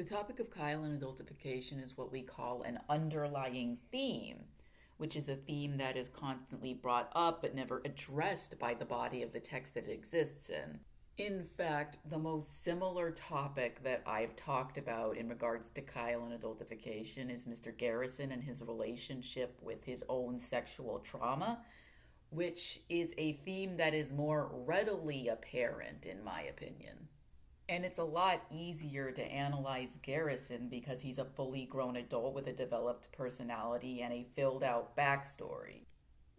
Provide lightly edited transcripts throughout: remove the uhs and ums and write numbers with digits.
The topic of Kyle and adultification is what we call an underlying theme, which is a theme that is constantly brought up but never addressed by the body of the text that it exists in. In fact, the most similar topic that I've talked about in regards to Kyle and adultification is Mr. Garrison and his relationship with his own sexual trauma, which is a theme that is more readily apparent, in my opinion. And it's a lot easier to analyze Garrison because he's a fully grown adult with a developed personality and a filled out backstory.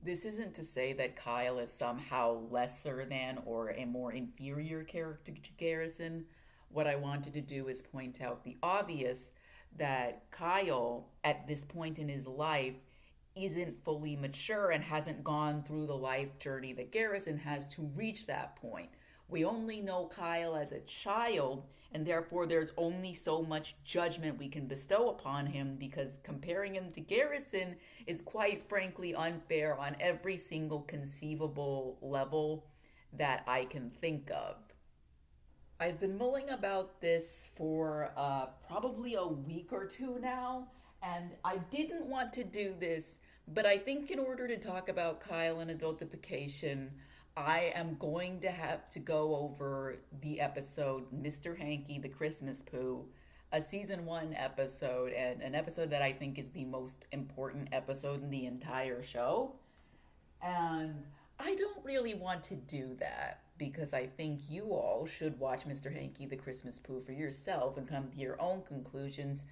This isn't to say that Kyle is somehow lesser than or a more inferior character to Garrison. What I wanted to do is point out the obvious that Kyle, at this point in his life, isn't fully mature and hasn't gone through the life journey that Garrison has to reach that point. We only know Kyle as a child, and therefore there's only so much judgment we can bestow upon him because comparing him to Garrison is quite frankly unfair on every single conceivable level that I can think of. I've been mulling about this for probably a week or two now, and I didn't want to do this, but I think in order to talk about Kyle and adultification, I am going to have to go over the episode Mr. Hankey, the Christmas Poo, a season 1 episode, and an episode that I think is the most important episode in the entire show. And I don't really want to do that because I think you all should watch Mr. Hankey, the Christmas Poo for yourself and come to your own conclusions.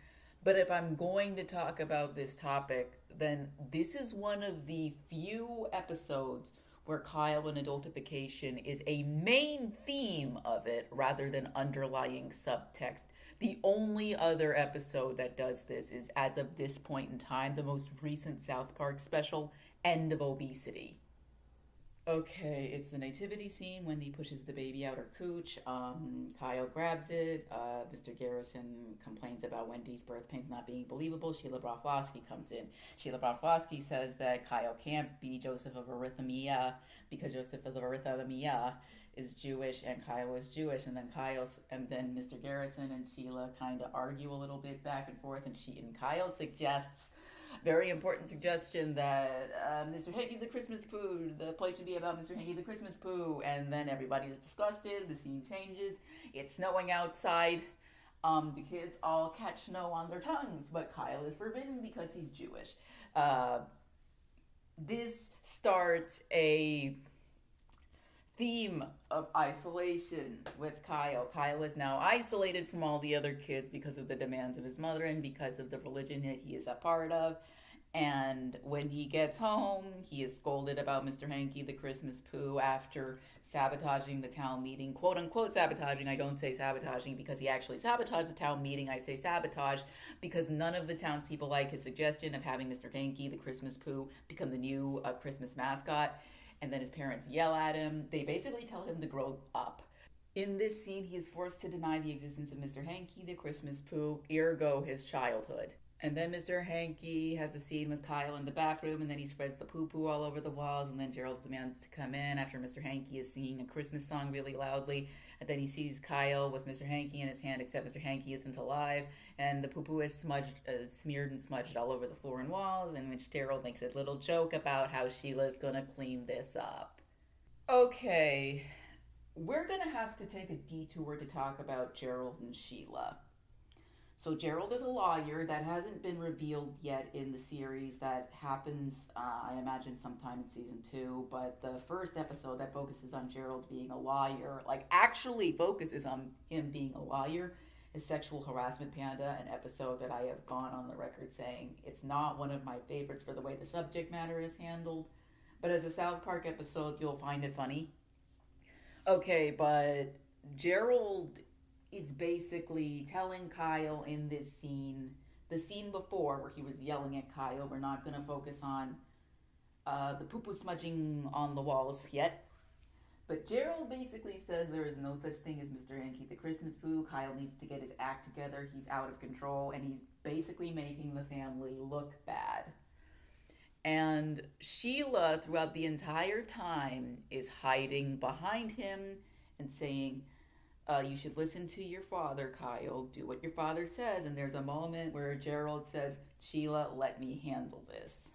But if I'm going to talk about this topic, then this is one of the few episodes where Kyle and adultification is a main theme of it rather than underlying subtext. The only other episode that does this is, as of this point in time, the most recent South Park special, End of Obesity. Okay, it's the nativity scene. Wendy pushes the baby out her cooch. Kyle grabs it. Mr. Garrison complains about Wendy's birth pains not being believable. Sheila Broflovsky comes in. Sheila Broflovsky says that Kyle can't be Joseph of Arimathea because Joseph of Arimathea is Jewish and Kyle is Jewish. And then Mr. Garrison and Sheila kind of argue a little bit back and forth, and Kyle suggests, very important suggestion, that Mr. Hankey the Christmas Poo, the play should be about Mr. Hankey the Christmas Poo, and then everybody is disgusted. The scene changes. It's snowing outside. The kids all catch snow on their tongues, but Kyle is forbidden because he's Jewish. This starts a theme of isolation with Kyle. Kyle is now isolated from all the other kids because of the demands of his mother and because of the religion that he is a part of. And when he gets home, he is scolded about Mr. Hankey, the Christmas Poo, after sabotaging the town meeting. Quote unquote sabotaging. I don't say sabotaging because he actually sabotaged the town meeting. I say sabotage because none of the townspeople like his suggestion of having Mr. Hankey, the Christmas Poo, become the new Christmas mascot. And then his parents yell at him. They basically tell him to grow up. In this scene, he is forced to deny the existence of Mr. Hankey, the Christmas Poo, ergo his childhood. And then Mr. Hankey has a scene with Kyle in the bathroom, and then he spreads the poo-poo all over the walls, and then Gerald demands to come in after Mr. Hankey is singing a Christmas song really loudly, and then he sees Kyle with Mr. Hankey in his hand, except Mr. Hankey isn't alive, and the poo-poo is smeared and smudged all over the floor and walls, in which Gerald makes a little joke about how Sheila's gonna clean this up. Okay, we're gonna have to take a detour to talk about Gerald and Sheila. So Gerald is a lawyer. That hasn't been revealed yet in the series. That happens, I imagine, sometime in season 2. But the first episode that focuses on Gerald being a lawyer, like actually focuses on him being a lawyer, is Sexual Harassment Panda, an episode that I have gone on the record saying it's not one of my favorites for the way the subject matter is handled. But as a South Park episode, you'll find it funny. Okay, but Gerald is basically telling Kyle in this scene, the scene before where he was yelling at Kyle, we're not going to focus on the poo-poo smudging on the walls yet. But Gerald basically says there is no such thing as Mr. Hankey the Christmas Poo. Kyle needs to get his act together. He's out of control, and he's basically making the family look bad. And Sheila, throughout the entire time, is hiding behind him and saying, You should listen to your father, Kyle. Do what your father says. And there's a moment where Gerald says, Sheila, let me handle this.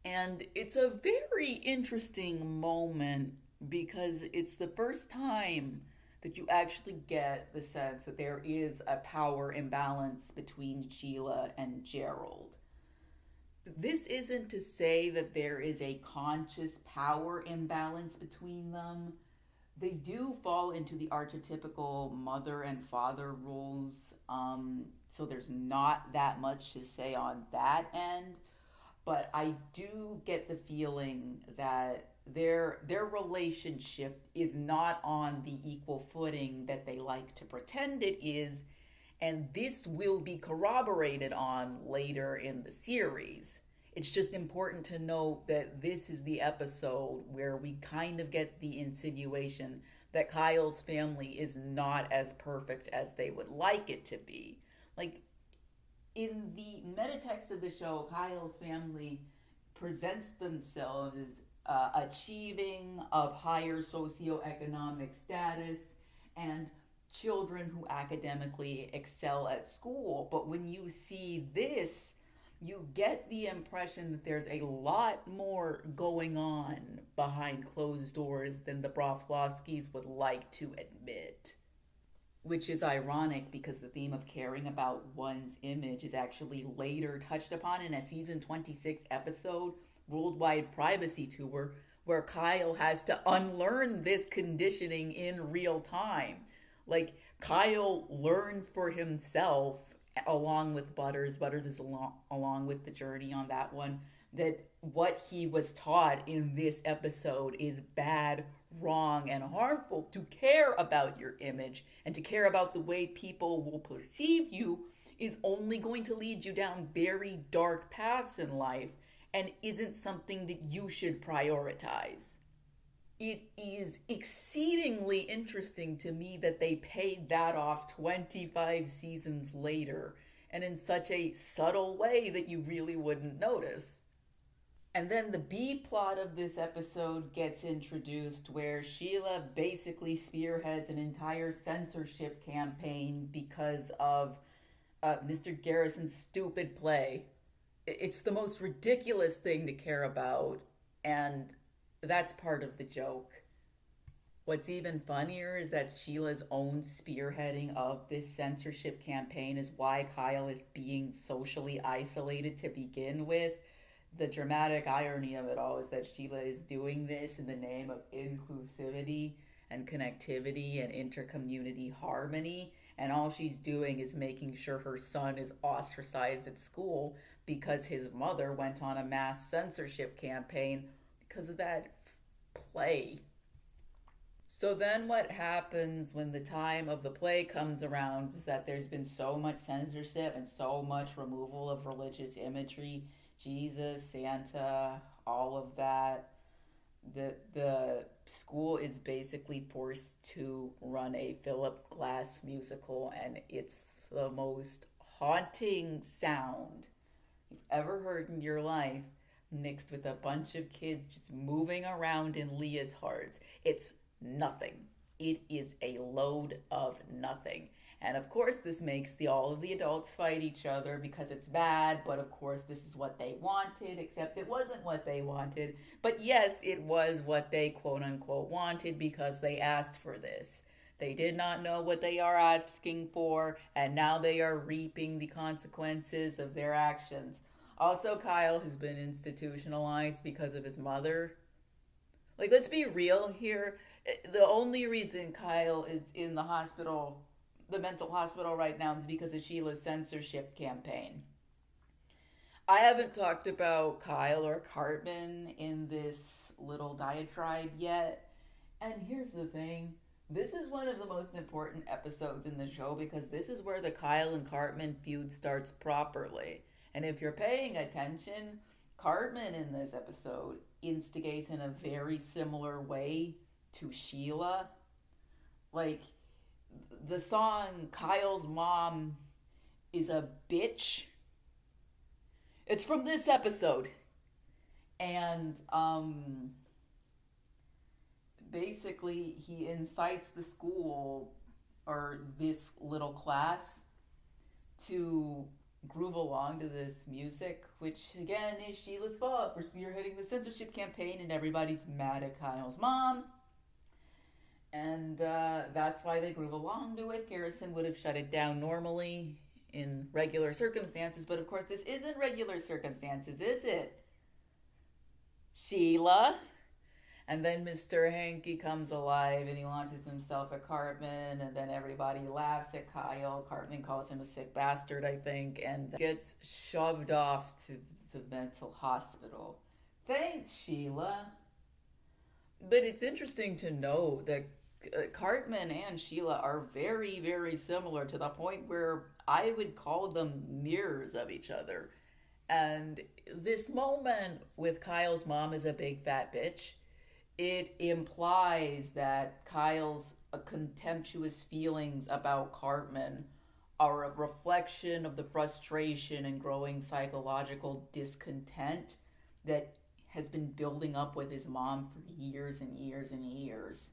And it's a very interesting moment because it's the first time that you actually get the sense that there is a power imbalance between Sheila and Gerald. This isn't to say that there is a conscious power imbalance between them. They do fall into the archetypical mother and father roles, so there's not that much to say on that end. But I do get the feeling that their relationship is not on the equal footing that they like to pretend it is, and this will be corroborated on later in the series. It's just important to note that this is the episode where we kind of get the insinuation that Kyle's family is not as perfect as they would like it to be. Like, in the metatext of the show, Kyle's family presents themselves as achieving of higher socioeconomic status and children who academically excel at school. But when you see this, you get the impression that there's a lot more going on behind closed doors than the Broflovskis would like to admit. Which is ironic because the theme of caring about one's image is actually later touched upon in a season 26 episode, Worldwide Privacy Tour, where Kyle has to unlearn this conditioning in real time. Like, Kyle learns for himself along with Butters. Butters is along with the journey on that one, that what he was taught in this episode is bad, wrong, and harmful. To care about your image and to care about the way people will perceive you is only going to lead you down very dark paths in life and isn't something that you should prioritize. It is exceedingly interesting to me that they paid that off 25 seasons later and in such a subtle way that you really wouldn't notice. And then the B plot of this episode gets introduced where Sheila basically spearheads an entire censorship campaign because of Mr. Garrison's stupid play. It's the most ridiculous thing to care about, and that's part of the joke. What's even funnier is that Sheila's own spearheading of this censorship campaign is why Kyle is being socially isolated to begin with. The dramatic irony of it all is that Sheila is doing this in the name of inclusivity and connectivity and intercommunity harmony, and all she's doing is making sure her son is ostracized at school because his mother went on a mass censorship campaign because of that play. So then what happens when the time of the play comes around is that there's been so much censorship and so much removal of religious imagery, Jesus, Santa, all of that. The school is basically forced to run a Philip Glass musical, and it's the most haunting sound you've ever heard in your life, mixed with a bunch of kids just moving around in leotards. It's nothing. It is a load of nothing. And of course, this makes all of the adults fight each other because it's bad, but of course, this is what they wanted, except it wasn't what they wanted. But yes, it was what they quote unquote wanted because they asked for this. They did not know what they are asking for, and now they are reaping the consequences of their actions. Also, Kyle has been institutionalized because of his mother. Like, let's be real here. The only reason Kyle is in the hospital, the mental hospital right now, is because of Sheila's censorship campaign. I haven't talked about Kyle or Cartman in this little diatribe yet. And here's the thing. This is one of the most important episodes in the show because this is where the Kyle and Cartman feud starts properly. And if you're paying attention, Cartman in this episode instigates in a very similar way to Sheila. Like, the song Kyle's Mom is a Bitch. It's from this episode. And basically he incites the school or this little class to groove along to this music, which again is Sheila's fault for spearheading the censorship campaign, and everybody's mad at Kyle's mom. And that's why they groove along to it. Garrison would have shut it down normally in regular circumstances, but of course this isn't regular circumstances, is it, Sheila? And then Mr. Hankey comes alive and he launches himself at Cartman, and then everybody laughs at Kyle. Cartman calls him a sick bastard, I think, and gets shoved off to the mental hospital. Thanks, Sheila. But it's interesting to know that Cartman and Sheila are very, very similar, to the point where I would call them mirrors of each other. And this moment with Kyle's mom as a big fat bitch, it implies that Kyle's contemptuous feelings about Cartman are a reflection of the frustration and growing psychological discontent that has been building up with his mom for years and years and years.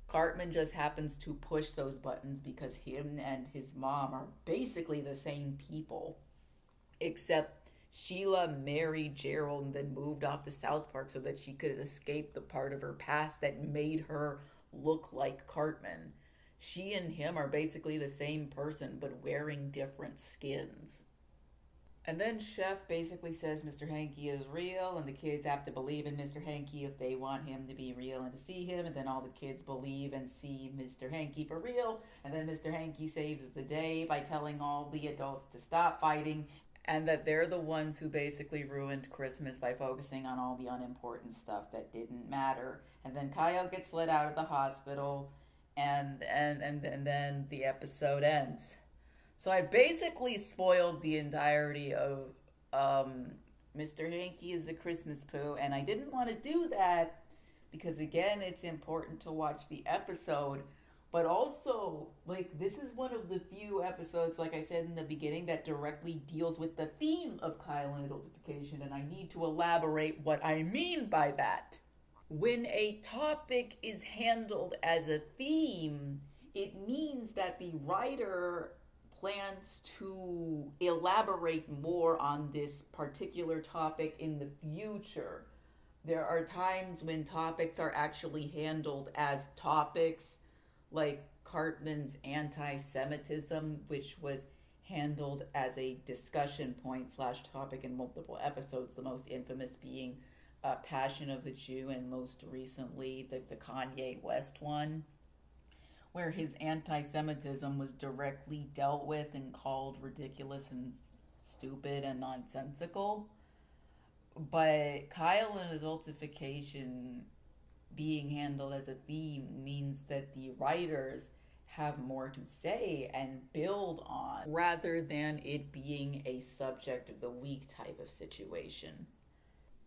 Cartman just happens to push those buttons because him and his mom are basically the same people, except Sheila married Gerald and then moved off to South Park so that she could escape the part of her past that made her look like Cartman. She and him are basically the same person, but wearing different skins. And then Chef basically says Mr. Hankey is real, and the kids have to believe in Mr. Hankey if they want him to be real and to see him. And then all the kids believe and see Mr. Hankey for real. And then Mr. Hankey saves the day by telling all the adults to stop fighting, and that they're the ones who basically ruined Christmas by focusing on all the unimportant stuff that didn't matter. And then Kyle gets let out of the hospital, and then the episode ends. So I basically spoiled the entirety of Mr. Hankey is a Christmas poo, and I didn't want to do that because, again, it's important to watch the episode. But also, like, this is one of the few episodes, like I said in the beginning, that directly deals with the theme of Kyle and adultification, and I need to elaborate what I mean by that. When a topic is handled as a theme, it means that the writer plans to elaborate more on this particular topic in the future. There are times when topics are actually handled as topics, like Cartman's anti-Semitism, which was handled as a discussion point / topic in multiple episodes, the most infamous being Passion of the Jew, and most recently the Kanye West one, where his anti-Semitism was directly dealt with and called ridiculous and stupid and nonsensical. But Kyle and adultification being handled as a theme means that the writers have more to say and build on, rather than it being a subject of the week type of situation.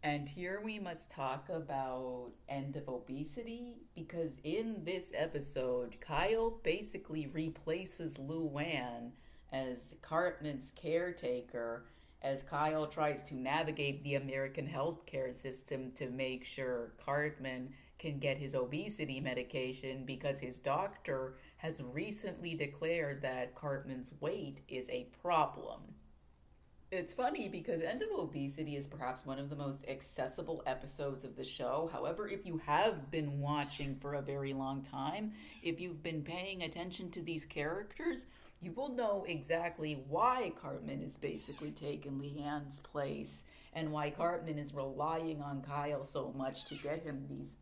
And here we must talk about End of Obesity, because in this episode, Kyle basically replaces Luanne as Cartman's caretaker as Kyle tries to navigate the American healthcare system to make sure Cartman can get his obesity medication, because his doctor has recently declared that Cartman's weight is a problem. It's funny because End of Obesity is perhaps one of the most accessible episodes of the show. However, if you have been watching for a very long time, if you've been paying attention to these characters, you will know exactly why Cartman is basically taking Leanne's place, and why Cartman is relying on Kyle so much to get him these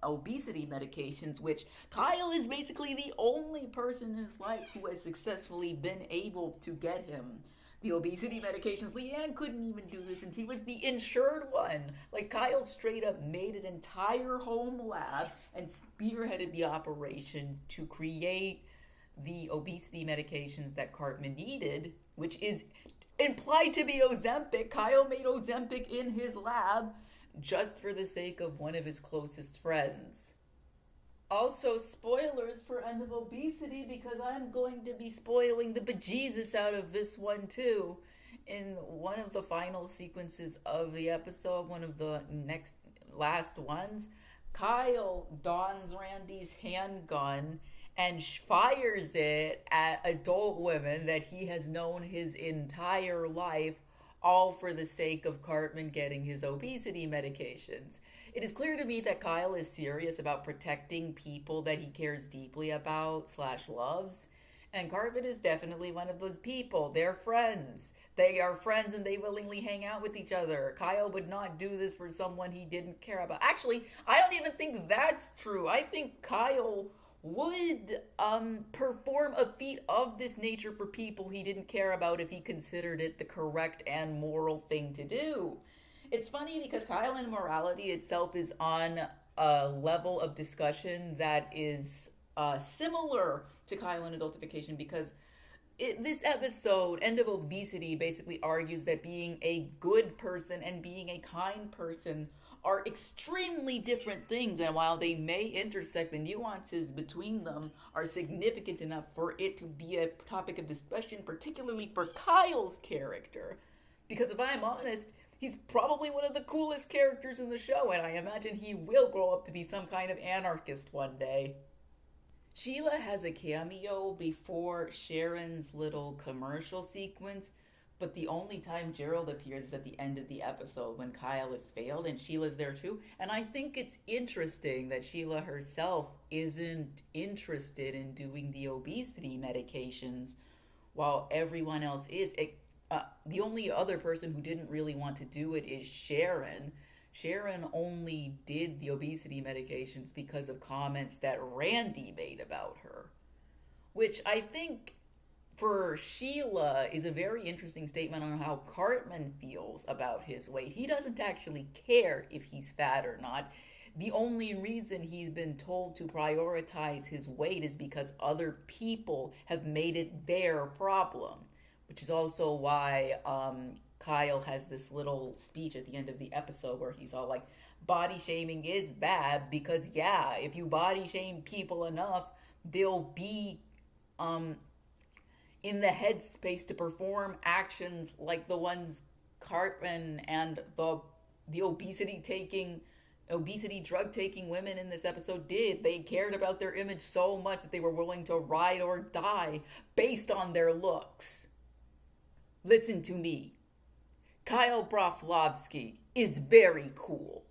obesity medications, which Kyle is basically the only person in his life who has successfully been able to get him the obesity medications. Liane couldn't even do this, and she was the insured one. Like, Kyle straight up made an entire home lab and spearheaded the operation to create the obesity medications that Cartman needed, which is implied to be Ozempic. Kyle made Ozempic in his lab just for the sake of one of his closest friends. Also, spoilers for End of Obesity, because I'm going to be spoiling the bejesus out of this one too. In one of the final sequences of the episode, one of the last ones, Kyle dons Randy's handgun and fires it at adult women that he has known his entire life, all for the sake of Cartman getting his obesity medications. It is clear to me that Kyle is serious about protecting people that he cares deeply about / loves. And Cartman is definitely one of those people. They're friends. They are friends and they willingly hang out with each other. Kyle would not do this for someone he didn't care about. Actually, I don't even think that's true. I think Kyle would perform a feat of this nature for people he didn't care about if he considered it the correct and moral thing to do. It's funny because Kyle and morality itself is on a level of discussion that is similar to Kyle and adultification, because this episode, End of Obesity, basically argues that being a good person and being a kind person are extremely different things, and while they may intersect, the nuances between them are significant enough for it to be a topic of discussion, particularly for Kyle's character. Because if I'm honest, he's probably one of the coolest characters in the show, and I imagine he will grow up to be some kind of anarchist one day. Sheila has a cameo before Sharon's little commercial sequence, but the only time Gerald appears is at the end of the episode when Kyle has failed, and Sheila's there too. And I think it's interesting that Sheila herself isn't interested in doing the obesity medications while everyone else is. The only other person who didn't really want to do it is Sharon. Sharon only did the obesity medications because of comments that Randy made about her, which I think for Sheila is a very interesting statement on how Cartman feels about his weight. He doesn't actually care if he's fat or not. The only reason he's been told to prioritize his weight is because other people have made it their problem, which is also why Kyle has this little speech at the end of the episode where he's all like, body shaming is bad because, yeah, if you body shame people enough, they'll be in the headspace to perform actions like the ones Cartman and the obesity drug taking women in this episode did. They cared about their image so much that they were willing to ride or die based on their looks. Listen to me. Kyle Broflovsky is very cool.